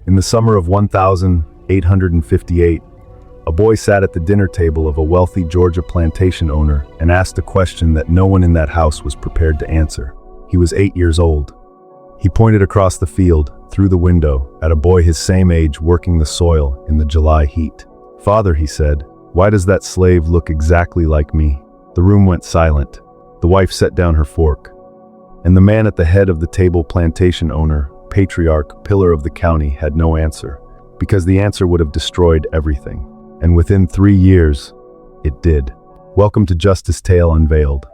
In the summer of 1858, a boy sat at the dinner table of a wealthy Georgia plantation owner and asked a question that no one in that house was prepared to answer. He was 8 years old. He pointed across the field, through the window, at a boy his same age working the soil in the July heat. "Father," he said, "why does that slave look exactly like me?" The room went silent. The wife set down her fork. And the man at the head of the table, plantation owner, patriarch, pillar of the county, had no answer, because the answer would have destroyed everything. And within 3 years, it did. Welcome to Justice Tale Unveiled.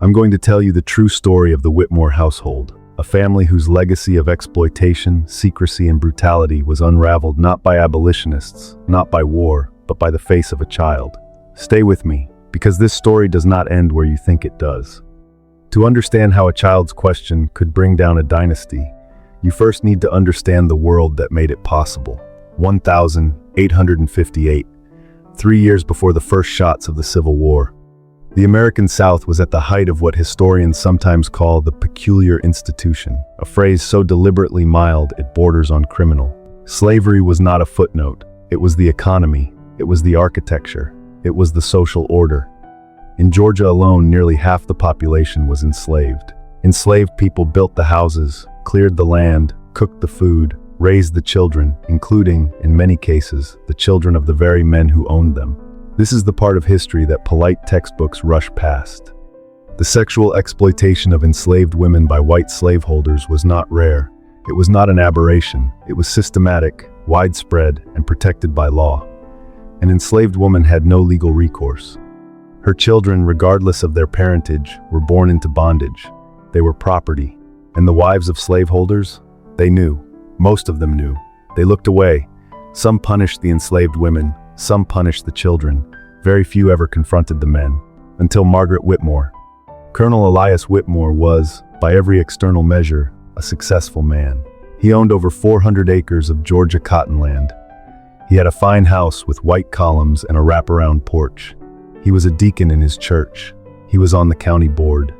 I'm going to tell you the true story of the Whitmore household, a family whose legacy of exploitation, secrecy, and brutality was unraveled not by abolitionists, not by war, but by the face of a child. Stay with me, because this story does not end where you think it does. To understand how a child's question could bring down a dynasty, you first need to understand the world that made it possible. 1858, 3 years before the first shots of the Civil War. The American South was at the height of what historians sometimes call the peculiar institution, a phrase so deliberately mild it borders on criminal. Slavery was not a footnote. It was the economy. It was the architecture. It was the social order. In Georgia alone, nearly half the population was enslaved. Enslaved people built the houses, cleared the land, cooked the food, raised the children, including, in many cases, the children of the very men who owned them. This is the part of history that polite textbooks rush past. The sexual exploitation of enslaved women by white slaveholders was not rare. It was not an aberration. It was systematic, widespread, and protected by law. An enslaved woman had no legal recourse. Her children, regardless of their parentage, were born into bondage. They were property. And the wives of slaveholders? They knew. Most of them knew. They looked away. Some punished the enslaved women. Some punished the children. Very few ever confronted the men. Until Margaret Whitmore. Colonel Elias Whitmore was, by every external measure, a successful man. He owned over 400 acres of Georgia cottonland. He had a fine house with white columns and a wraparound porch. He was a deacon in his church. He was on the county board.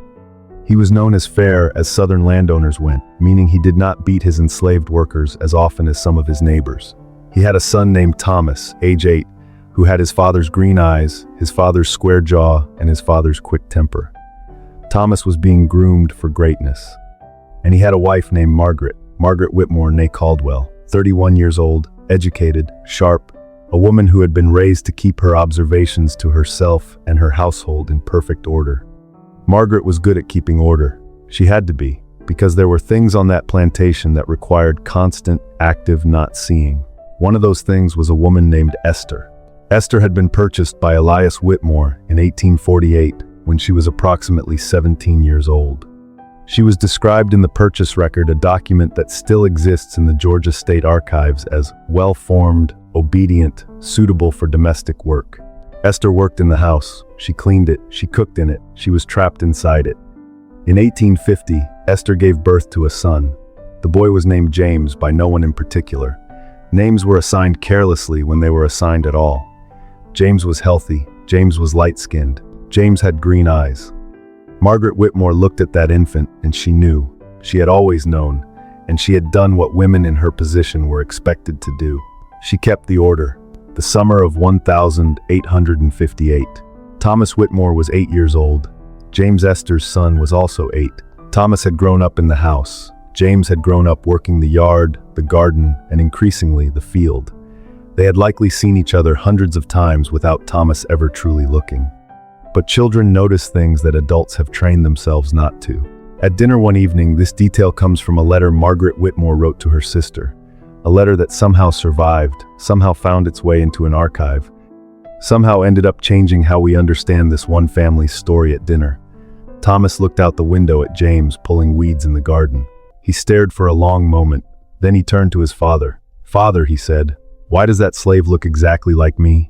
He was known as fair as Southern landowners went, meaning he did not beat his enslaved workers as often as some of his neighbors. He had a son named Thomas, age 8, who had his father's green eyes, his father's square jaw, and his father's quick temper. Thomas was being groomed for greatness. And he had a wife named Margaret Whitmore née Caldwell, 31 years old, educated, sharp, a woman who had been raised to keep her observations to herself and her household in perfect order. Margaret was good at keeping order. She had to be, because there were things on that plantation that required constant, active not seeing. One of those things was a woman named Esther. Esther had been purchased by Elias Whitmore in 1848 when she was approximately 17 years old. She was described in the purchase record, a document that still exists in the Georgia State Archives, as well-formed, obedient, suitable for domestic work. Esther worked in the house. She cleaned it. She cooked in it. She was trapped inside it. In 1850, Esther gave birth to a son. The boy was named James by no one in particular. Names were assigned carelessly when they were assigned at all. James was healthy. James was light-skinned. James had green eyes. Margaret Whitmore looked at that infant and she knew. She had always known, and she had done what women in her position were expected to do. She kept the order. The summer of 1858. Thomas Whitmore was 8 years old. James Esther's son was also 8. Thomas had grown up in the house. James had grown up working the yard, the garden, and increasingly the field. They had likely seen each other hundreds of times without Thomas ever truly looking. But children notice things that adults have trained themselves not to. At dinner one evening, this detail comes from a letter Margaret Whitmore wrote to her sister. A letter that somehow survived, somehow found its way into an archive, somehow ended up changing how we understand this one family's story at dinner. Thomas looked out the window at James pulling weeds in the garden. He stared for a long moment. Then he turned to his father. "Father," he said, "why does that slave look exactly like me?"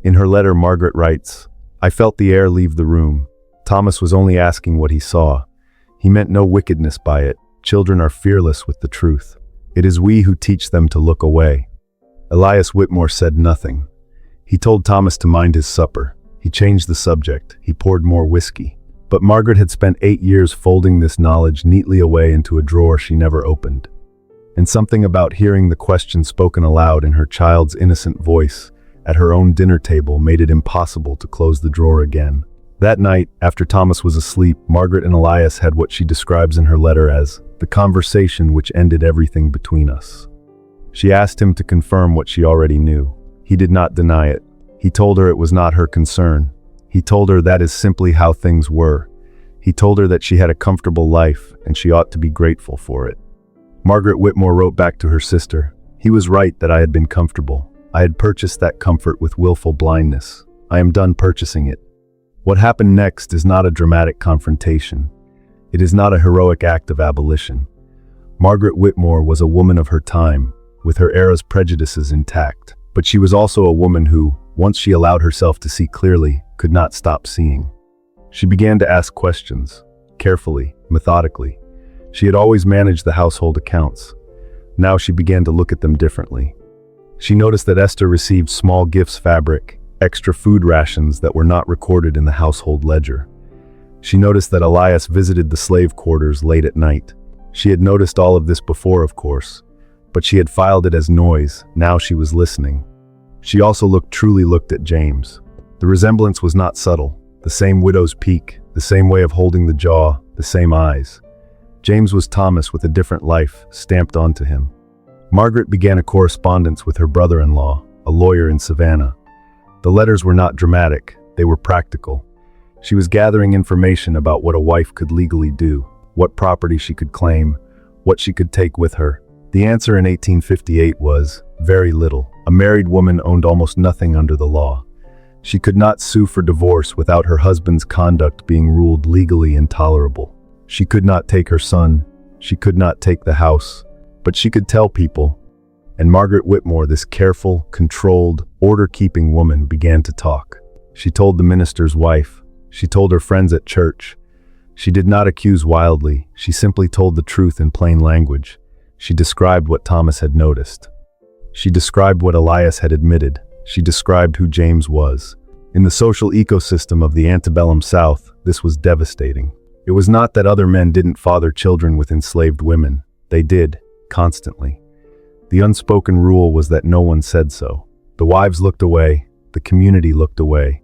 In her letter, Margaret writes, "I felt the air leave the room. Thomas was only asking what he saw. He meant no wickedness by it. Children are fearless with the truth. It is we who teach them to look away." Elias Whitmore said nothing. He told Thomas to mind his supper. He changed the subject. He poured more whiskey. But Margaret had spent 8 years folding this knowledge neatly away into a drawer she never opened. And something about hearing the question spoken aloud in her child's innocent voice at her own dinner table made it impossible to close the drawer again. That night, after Thomas was asleep, Margaret and Elias had what she describes in her letter as the conversation which ended everything between us. She asked him to confirm what she already knew. He did not deny it. He told her it was not her concern. He told her that is simply how things were. He told her that she had a comfortable life and she ought to be grateful for it. Margaret Whitmore wrote back to her sister, "He was right that I had been comfortable. I had purchased that comfort with willful blindness. I am done purchasing it." What happened next is not a dramatic confrontation. It is not a heroic act of abolition. Margaret Whitmore was a woman of her time, with her era's prejudices intact. But she was also a woman who, once she allowed herself to see clearly, could not stop seeing. She began to ask questions, carefully, methodically. She had always managed the household accounts. Now she began to look at them differently. She noticed that Esther received small gifts, fabric, extra food rations that were not recorded in the household ledger. She noticed that Elias visited the slave quarters late at night. She had noticed all of this before, of course, but she had filed it as noise. Now she was listening. She also truly looked at James. The resemblance was not subtle. The same widow's peak, the same way of holding the jaw, the same eyes. James was Thomas with a different life stamped onto him. Margaret began a correspondence with her brother-in-law, a lawyer in Savannah. The letters were not dramatic, they were practical. She was gathering information about what a wife could legally do, what property she could claim, what she could take with her. The answer in 1858 was, very little. A married woman owned almost nothing under the law. She could not sue for divorce without her husband's conduct being ruled legally intolerable. She could not take her son. She could not take the house. But she could tell people. And Margaret Whitmore, this careful, controlled, order-keeping woman, began to talk. She told the minister's wife. She told her friends at church. She did not accuse wildly. She simply told the truth in plain language. She described what Thomas had noticed. She described what Elias had admitted. She described who James was. In the social ecosystem of the antebellum South, this was devastating. It was not that other men didn't father children with enslaved women. They did, constantly. The unspoken rule was that no one said so. The wives looked away. The community looked away.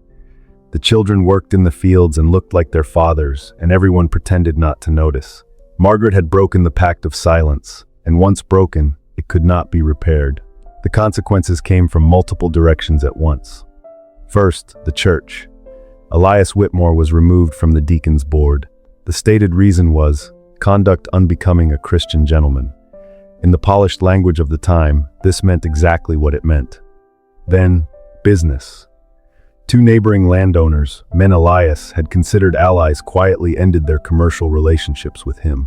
The children worked in the fields and looked like their fathers, and everyone pretended not to notice. Margaret had broken the pact of silence, and once broken, it could not be repaired. The consequences came from multiple directions at once. First, the church. Elias Whitmore was removed from the deacon's board. The stated reason was conduct unbecoming a Christian gentleman. In the polished language of the time, this meant exactly what it meant. Then, business. Two neighboring landowners, men Elias, had considered allies, quietly ended their commercial relationships with him.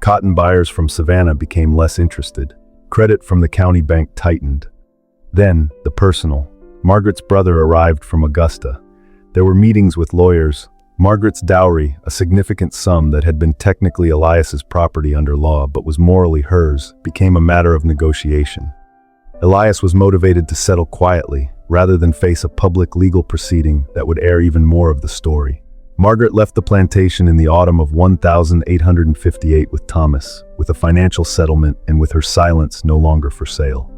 Cotton buyers from Savannah became less interested. Credit from the county bank tightened. Then, the personal. Margaret's brother arrived from Augusta. There were meetings with lawyers. Margaret's dowry, a significant sum that had been technically Elias's property under law but was morally hers, became a matter of negotiation. Elias was motivated to settle quietly, rather than face a public legal proceeding that would air even more of the story. Margaret left the plantation in the autumn of 1858 with Thomas, with a financial settlement and with her silence no longer for sale.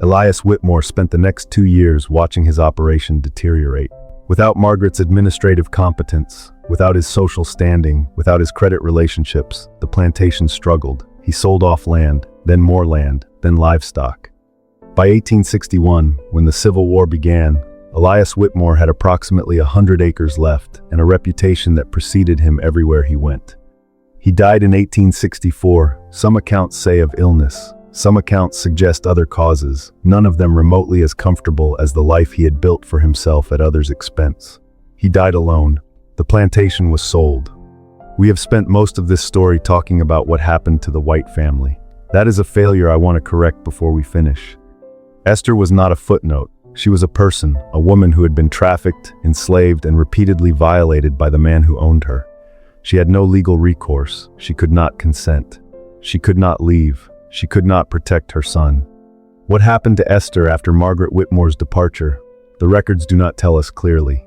Elias Whitmore spent the next 2 years watching his operation deteriorate. Without Margaret's administrative competence, without his social standing, without his credit relationships, the plantation struggled. He sold off land, then more land, then livestock. By 1861, when the Civil War began, Elias Whitmore had approximately 100 acres left and a reputation that preceded him everywhere he went. He died in 1864, some accounts say of illness, some accounts suggest other causes, none of them remotely as comfortable as the life he had built for himself at others' expense. He died alone. The plantation was sold. We have spent most of this story talking about what happened to the White family. That is a failure I want to correct before we finish. Esther was not a footnote. She was a person, a woman who had been trafficked, enslaved, and repeatedly violated by the man who owned her. She had no legal recourse. She could not consent. She could not leave. She could not protect her son. What happened to Esther after Margaret Whitmore's departure? The records do not tell us clearly.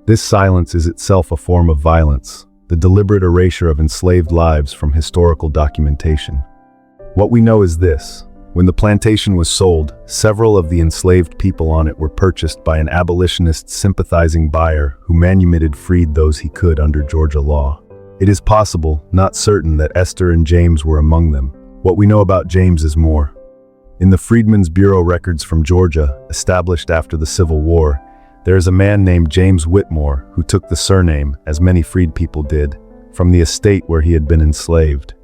This silence is itself a form of violence, the deliberate erasure of enslaved lives from historical documentation. What we know is this. When the plantation was sold, several of the enslaved people on it were purchased by an abolitionist sympathizing buyer who manumitted freed those he could under Georgia law. It is possible, not certain, that Esther and James were among them. What we know about James is more. In the Freedmen's Bureau records from Georgia, established after the Civil War, there is a man named James Whitmore who took the surname, as many freed people did, from the estate where he had been enslaved.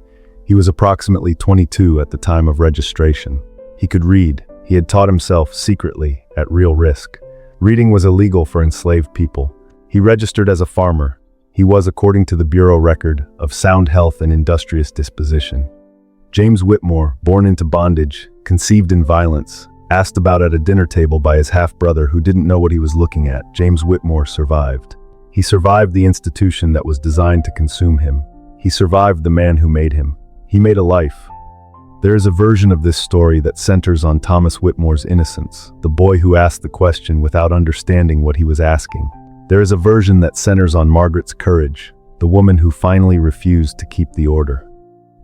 He was approximately 22 at the time of registration. He could read. He had taught himself secretly, at real risk. Reading was illegal for enslaved people. He registered as a farmer. He was, according to the Bureau record, of sound health and industrious disposition. James Whitmore, born into bondage, conceived in violence, asked about at a dinner table by his half-brother who didn't know what he was looking at, James Whitmore survived. He survived the institution that was designed to consume him. He survived the man who made him. He made a life. There is a version of this story that centers on Thomas Whitmore's innocence, the boy who asked the question without understanding what he was asking. There is a version that centers on Margaret's courage, the woman who finally refused to keep the order.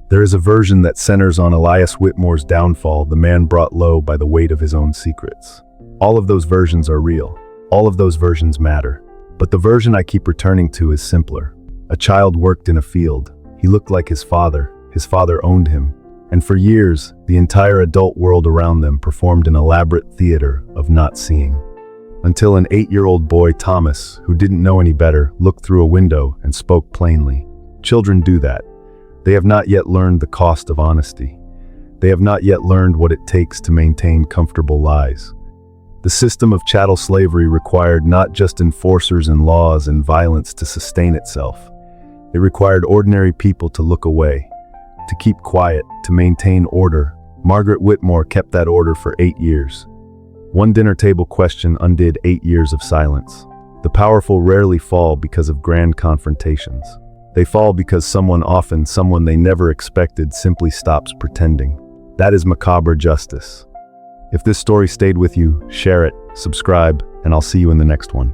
There is a version that centers on Elias Whitmore's downfall, the man brought low by the weight of his own secrets. All of those versions are real. All of those versions matter. But the version I keep returning to is simpler. A child worked in a field. He looked like his father. His father owned him. And for years, the entire adult world around them performed an elaborate theater of not seeing. Until an 8-year-old boy, Thomas, who didn't know any better, looked through a window and spoke plainly. Children do that. They have not yet learned the cost of honesty. They have not yet learned what it takes to maintain comfortable lies. The system of chattel slavery required not just enforcers and laws and violence to sustain itself. It required ordinary people to look away, to keep quiet, to maintain order. Margaret Whitmore kept that order for 8 years. One dinner table question undid 8 years of silence. The powerful rarely fall because of grand confrontations. They fall because someone they never expected, simply stops pretending. That is macabre justice. If this story stayed with you, share it, subscribe, and I'll see you in the next one.